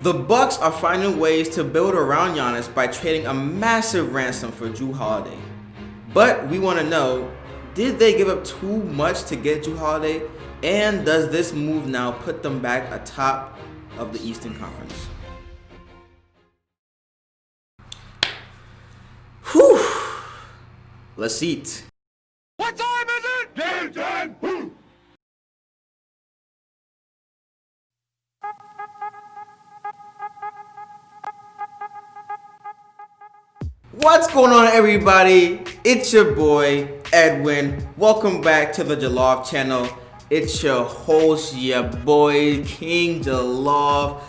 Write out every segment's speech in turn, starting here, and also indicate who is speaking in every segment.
Speaker 1: The Bucks are finding ways to build around Giannis by trading a massive ransom for Jrue Holiday. But we want to know, did they give up too much to get Jrue Holiday? And does this move now put them back atop of the Eastern Conference? Whew! Let's eat.
Speaker 2: What time is it? Game time! Woo!
Speaker 1: What's going on, everybody? It's your boy Edwin. Welcome back to the Jalov channel. It's your host, your boy King Jalov.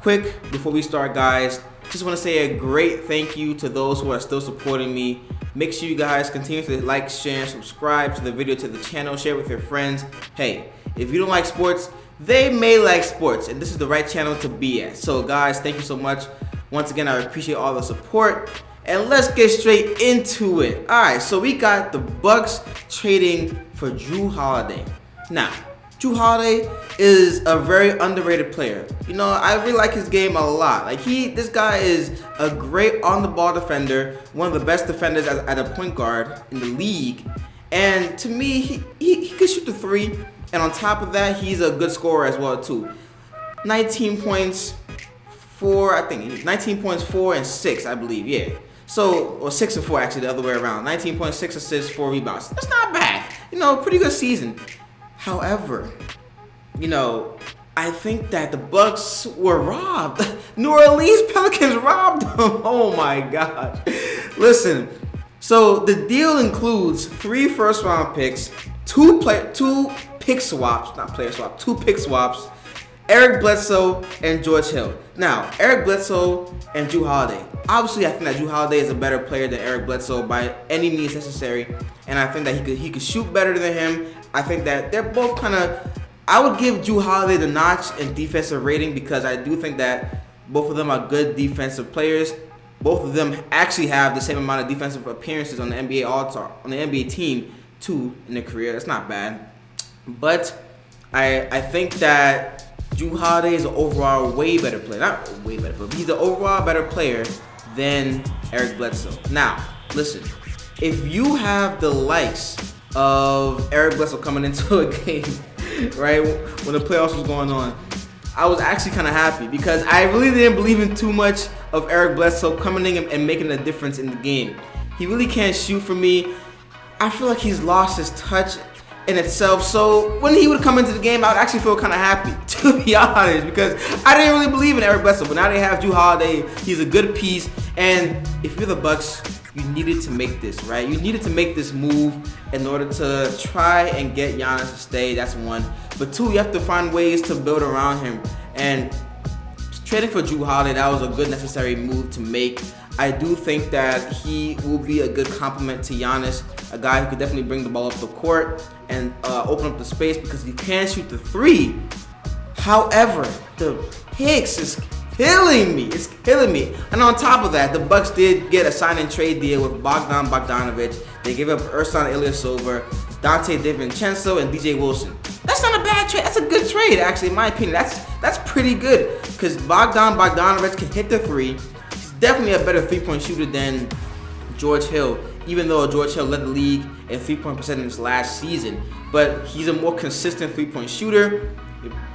Speaker 1: Quick before we start, guys, just want to say a great thank you to those who are still supporting me. Make sure you guys continue to like, share, and subscribe to the video, to the channel, share with your friends. Hey, if you don't like sports, they may like sports, and this is the right channel to be at. So guys, thank you so much. Once again, I appreciate all the support. And let's get straight into it. Alright, so we got the Bucks trading for Jrue Holiday. Now, Jrue Holiday is a very underrated player. You know, I really like his game a lot. Like, this guy is a great on-the-ball defender, one of the best defenders at a point guard in the league. And to me, he can shoot the three. And on top of that, he's a good scorer as well, too. 19 points, 4 and 6, I believe, yeah. So, or 6 and 4 actually, the other way around. 19.6 assists, 4 rebounds. That's not bad. You know, pretty good season. However, you know, I think that the Bucks were robbed. New Orleans Pelicans robbed them. Oh my gosh. Listen, so the deal includes 3 first-round picks, 2 pick swaps, Eric Bledsoe and George Hill. Now, Eric Bledsoe and Jrue Holiday. Obviously, I think that Jrue Holiday is a better player than Eric Bledsoe by any means necessary, and I think that he could shoot better than him. I think that they're both kind of. I would give Jrue Holiday the notch in defensive rating because I do think that both of them are good defensive players. Both of them actually have the same amount of defensive appearances on the NBA All-Star, on the NBA team too in their career. That's not bad, but I think that Jrue Holiday is an overall way better player. Not way better, but he's an overall better player than Eric Bledsoe. Now, listen, if you have the likes of Eric Bledsoe coming into a game, right, when the playoffs was going on, I was actually kind of happy because I really didn't believe in too much of Eric Bledsoe coming in and making a difference in the game. He really can't shoot for me. I feel like he's lost his touch in itself, so when he would come into the game, I would actually feel kind of happy, to be honest, because I didn't really believe in Eric Bledsoe, but now they have Jrue Holiday. He's a good piece, and if you're the Bucks, you needed to make this, right? You needed to make this move in order to try and get Giannis to stay. That's one. But 2, you have to find ways to build around him, and trading for Jrue Holiday, that was a good necessary move to make. I do think that he will be a good complement to Giannis, a guy who could definitely bring the ball up the court and open up the space because he can shoot the 3. However, the picks is killing me. It's killing me. And on top of that, the Bucks did get a sign and trade deal with Bogdan Bogdanovic. They gave up Ersan Ilyasova, Donte Dinvincenzo, and DJ Wilson. That's not a bad trade. That's a good trade, actually, in my opinion. That's pretty good because Bogdan Bogdanovic can hit the 3. Definitely a better 3-point shooter than George Hill, even though George Hill led the league in 3-point percentage last season. But he's a more consistent 3-point shooter.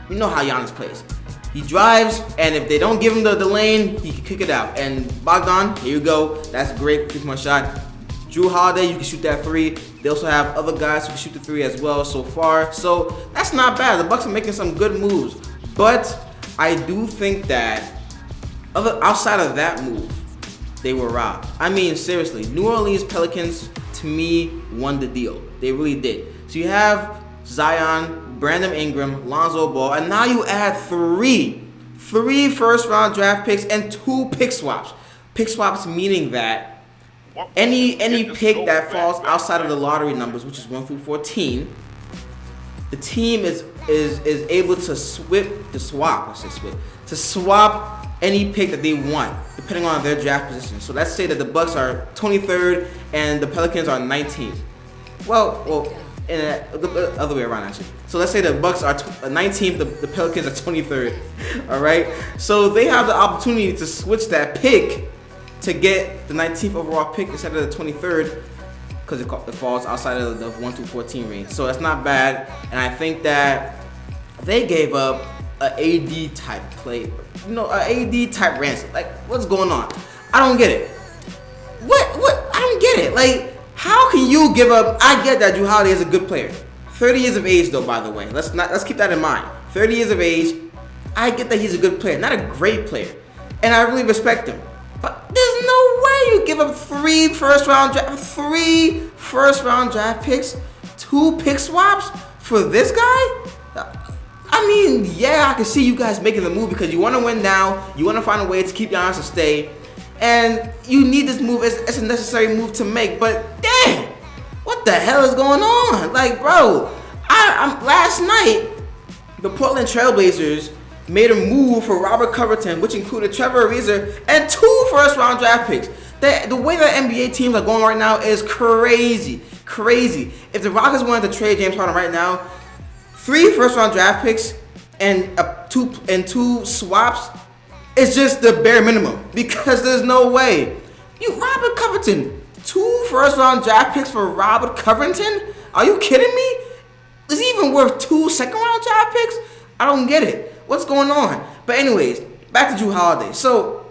Speaker 1: You know how Giannis plays. He drives, and if they don't give him the lane, he can kick it out. And Bogdan, here you go. That's a great 3-point shot. Jrue Holiday, you can shoot that 3. They also have other guys who can shoot the 3 as well so far. So that's not bad. The Bucks are making some good moves. But I do think that outside of that move, they were robbed. I mean, seriously, New Orleans Pelicans, to me, won the deal. They really did. So you have Zion, Brandon Ingram, Lonzo Ball, and now you add 3 first-round draft picks and 2 pick swaps. Pick swaps meaning that any pick that falls outside of the lottery numbers, which is 1 through 14, the team is able to swap any pick that they want, depending on their draft position. So let's say that the Bucks are 23rd and the Pelicans are 19th. Well, the other way around actually. So let's say the Bucks are 19th, the Pelicans are 23rd. All right. So they have the opportunity to switch that pick to get the 19th overall pick instead of the 23rd, because it falls outside of the 1 through 14 range. So that's not bad. And I think that they gave up a AD type play, an AD type ransom. Like, what's going on? I don't get it. What? I don't get it. Like, how can you give up? I get that Jrue Holiday is a good player. 30 years of age, though, by the way. Let's keep that in mind. 30 years of age. I get that he's a good player, not a great player, and I really respect him. But there's no way you give up 3 first round draft picks, 2 pick swaps for this guy. I mean, yeah, I can see you guys making the move because you want to win now. You want to find a way to keep Giannis to stay. And you need this move. It's a necessary move to make. But damn, what the hell is going on? Like, bro, last night, the Portland Trailblazers made a move for Robert Covington, which included Trevor Ariza and 2 first-round draft picks. The way that NBA teams are going right now is crazy. Crazy. If the Rockets wanted to trade James Harden right now, 3 first-round draft picks and 2 swaps is just the bare minimum, because there's no way. Robert Covington, 2 first-round draft picks for Robert Covington? Are you kidding me? Is he even worth 2 second-round draft picks? I don't get it. What's going on? But anyways, back to Jrue Holiday. So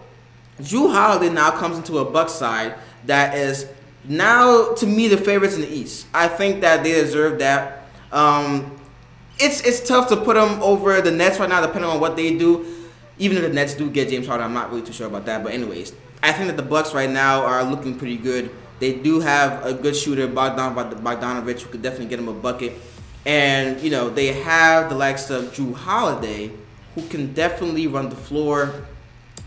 Speaker 1: Jrue Holiday now comes into a Bucks side that is now, to me, the favorites in the East. I think that they deserve that. It's tough to put them over the Nets right now, depending on what they do. Even if the Nets do get James Harden, I'm not really too sure about that. But anyways, I think that the Bucks right now are looking pretty good. They do have a good shooter, Bogdan Bogdanovic, who could definitely get him a bucket. And, they have the likes of Jrue Holiday, who can definitely run the floor.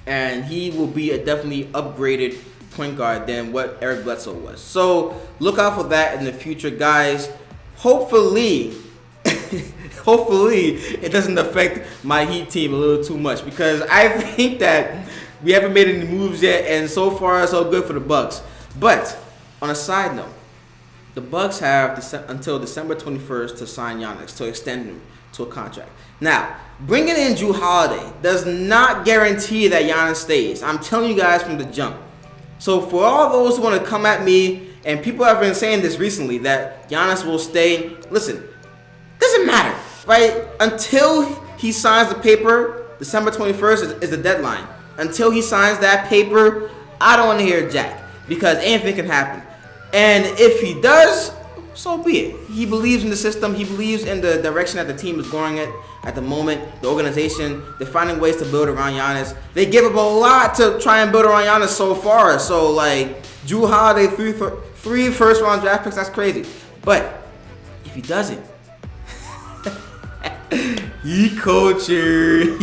Speaker 1: And he will be a definitely upgraded point guard than what Eric Bledsoe was. So look out for that in the future, guys. Hopefully it doesn't affect my Heat team a little too much, because I think that we haven't made any moves yet, and so far so good for the Bucks. But on a side note, the Bucks have until December 21st to sign Giannis, to extend him to a contract. Now, bringing in Jrue Holiday does not guarantee that Giannis stays. I'm telling you guys from the jump. So for all those who want to come at me, and people have been saying this recently, that Giannis will stay, listen, doesn't matter, right? Until he signs the paper, December 21st is the deadline. Until he signs that paper, I don't want to hear jack, because anything can happen. And if he does, so be it. He believes in the system. He believes in the direction that the team is going at the moment. The organization, they're finding ways to build around Giannis. They give up a lot to try and build around Giannis so far. So, like, Jrue Holiday, 3 first-round draft picks, that's crazy. But if he doesn't, he culture.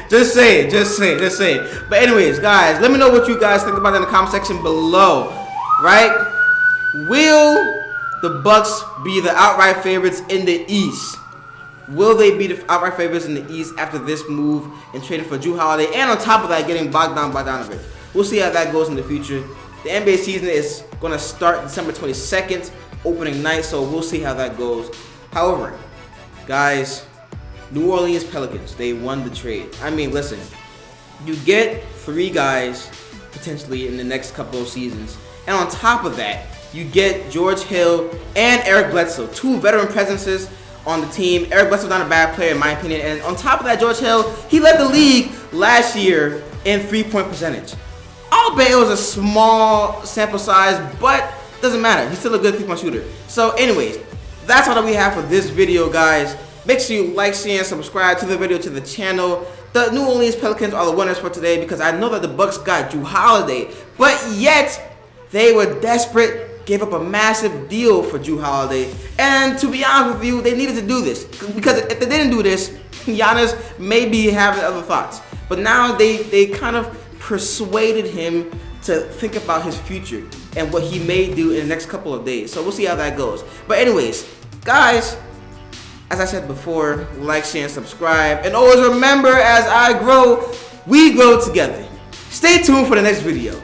Speaker 1: Just say it. But anyways, guys, let me know what you guys think about it in the comment section below. Right? Will the Bucks be the outright favorites in the East? Will they be the outright favorites in the East after this move and trading for Jrue Holiday, and on top of that, getting Bogdan Bogdanovic? We'll see how that goes in the future. The NBA season is going to start December 22nd, opening night, so we'll see how that goes. However, guys, New Orleans Pelicans, they won the trade. I mean, listen, you get 3 guys potentially in the next couple of seasons, and on top of that, you get George Hill and Eric Bledsoe, 2 veteran presences on the team. Eric Bledsoe's not a bad player in my opinion, and on top of that, George Hill, he led the league last year in 3-point percentage. I'll bet it was a small sample size, but doesn't matter. He's still a good 3-point shooter. So anyways, that's all that we have for this video, guys. Make sure you like, share, and subscribe to the video, to the channel. The New Orleans Pelicans are the winners for today, because I know that the Bucks got Jrue Holiday, but yet they were desperate, gave up a massive deal for Jrue Holiday. And to be honest with you, they needed to do this, because if they didn't do this, Giannis may be having other thoughts. But now they kind of persuaded him to think about his future and what he may do in the next couple of days. So we'll see how that goes. But anyways, guys, as I said before, like, share, and subscribe. And always remember, as I grow, we grow together. Stay tuned for the next video.